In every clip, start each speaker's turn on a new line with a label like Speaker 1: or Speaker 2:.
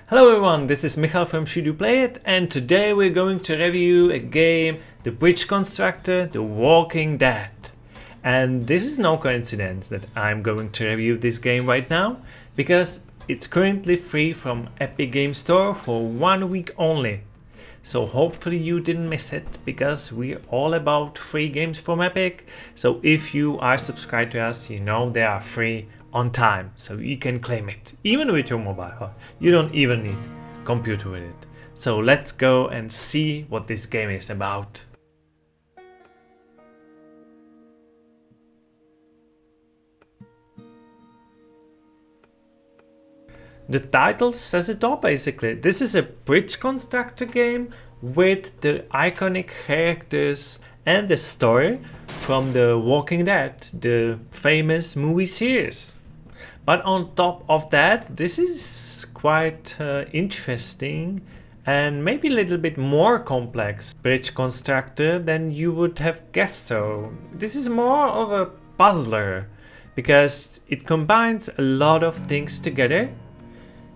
Speaker 1: Hello everyone, this is Michal from SHOULDYOUPLAY-CA, and today we're going to review a game, the Bridge Constructor, The Walking Dead. And this is no coincidence that I'm going to review this game right now, because it's currently free from Epic Game Store for 1 week only. So hopefully you didn't miss it, because we're all about free games from Epic. So if you are subscribed to us, you know they are free on time, so you can claim it even with your mobile. You don't even need computer with it. So let's go and see what this game is about. The title says it all basically. This is a bridge constructor game with the iconic characters and the story from The Walking Dead, the famous movie series. But on top of that, this is quite interesting and maybe a little bit more complex bridge constructor than you would have guessed. So this is more of a puzzler because it combines a lot of things together.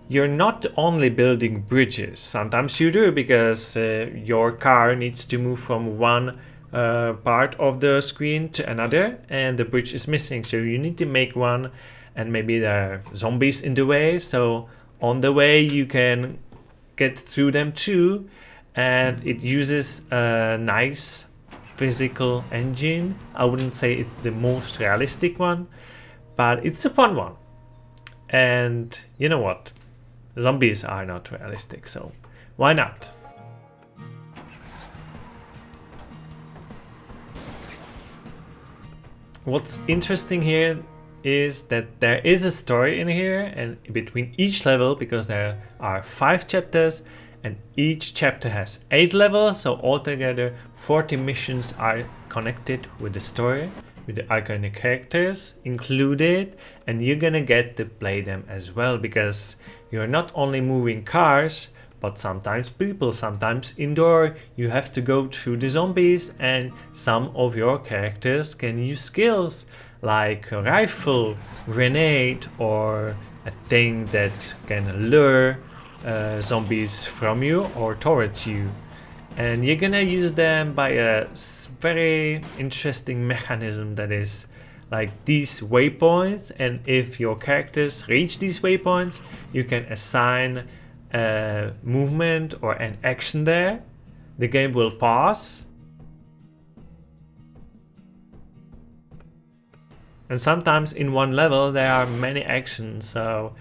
Speaker 1: You're not only building bridges, sometimes you do because your car needs to move from one part of the screen to another and the bridge is missing, so you need to make one, and maybe there are zombies in the way, so on the way you can get through them too. And it uses a nice physical engine. I wouldn't say it's the most realistic one, but it's a fun one. And you know what? Zombies are not realistic, so why not? What's interesting here is that there is a story in here, and between each level, because there are 5 chapters and each chapter has 8 levels, so altogether 40 missions are connected with the story, with the iconic characters included, and you're gonna get to play them as well, because you're not only moving cars but sometimes people, sometimes indoor. You have to go through the zombies, and some of your characters can use skills like a rifle, grenade, or a thing that can lure zombies from you or towards you. And you're gonna use them by a very interesting mechanism that is like these waypoints, and if your characters reach these waypoints, you can assign a movement or an action there. The game will pause, and sometimes in one level there are many actions, so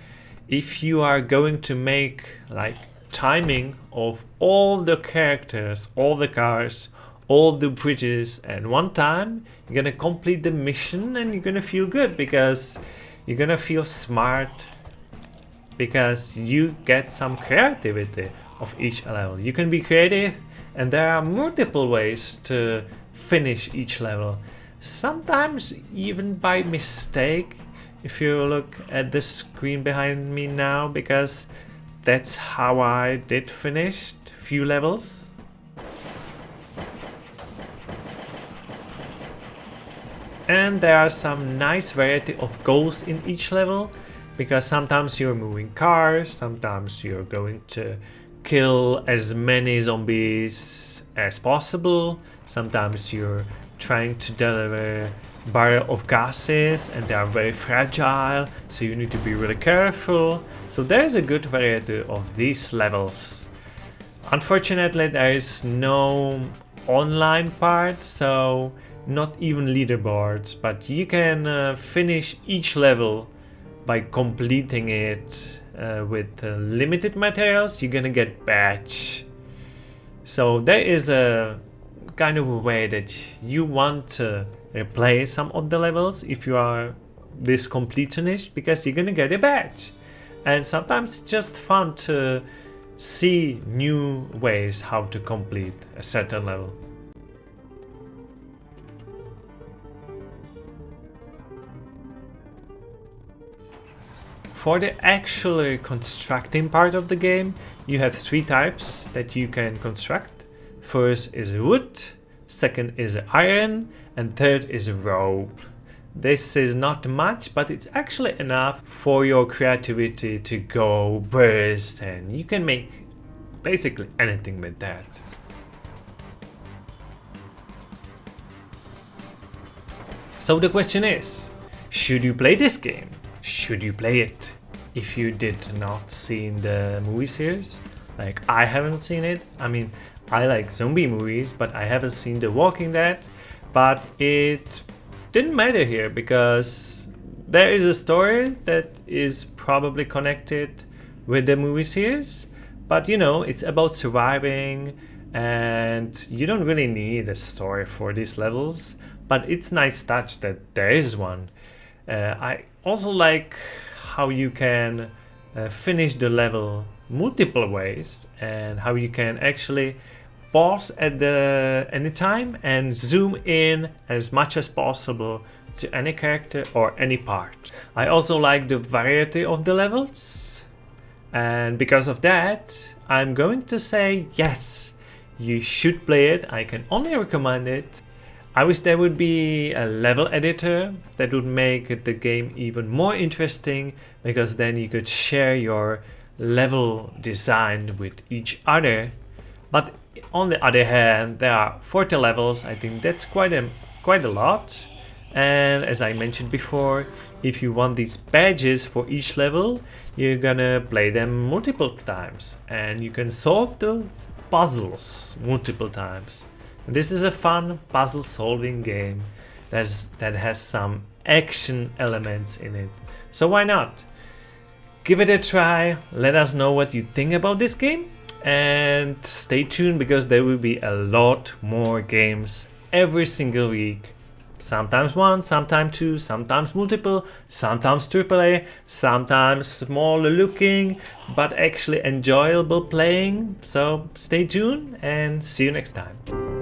Speaker 1: if you are going to make like timing of all the characters, all the cars, all the bridges at one time, you're gonna complete the mission and you're gonna feel good, because you're gonna feel smart, because you get some creativity of each level. You can be creative, and there are multiple ways to finish each level, sometimes even by mistake. If you look at the screen behind me now, because that's how I did finish a few levels. And there are some nice variety of goals in each level, because sometimes you're moving cars, sometimes you're going to kill as many zombies as possible, sometimes you're trying to deliver barrel of gases and they are very fragile, so you need to be really careful. So there's a good variety of these levels. Unfortunately, there is no online part, so not even leaderboards, but you can finish each level by completing it with limited materials. You're gonna get badge. So there is a kind of a way that you want to replay some of the levels if you are this completionist, because you're gonna get a badge. And sometimes it's just fun to see new ways how to complete a certain level. For the actually constructing part of the game, you have 3 types that you can construct. First is wood, second is iron, and third is rope. This is not much, but it's actually enough for your creativity to go burst, and you can make basically anything with that. So the question is, should you play this game? Should you play it? If you did not see the movie series, like I haven't seen it. I mean, I like zombie movies, but I haven't seen The Walking Dead. But it didn't matter here because there is a story that is probably connected with the movie series. But you know, it's about surviving and you don't really need a story for these levels. But it's nice touch that there is one. I also like how you can finish the level multiple ways and how you can actually pause at any time and zoom in as much as possible to any character or any part. I also like the variety of the levels, and because of that I'm going to say yes, you should play it. I can only recommend it. I wish there would be a level editor that would make the game even more interesting, because then you could share your level design with each other. But on the other hand, there are 40 levels. I think that's quite a lot. And as I mentioned before, if you want these badges for each level, you're gonna play them multiple times and you can solve the puzzles multiple times. This is a fun puzzle solving game that has some action elements in it. So why not? Give it a try, let us know what you think about this game, and stay tuned because there will be a lot more games every single week. Sometimes one, sometimes two, sometimes multiple, sometimes AAA, sometimes smaller looking, but actually enjoyable playing. So stay tuned and see you next time.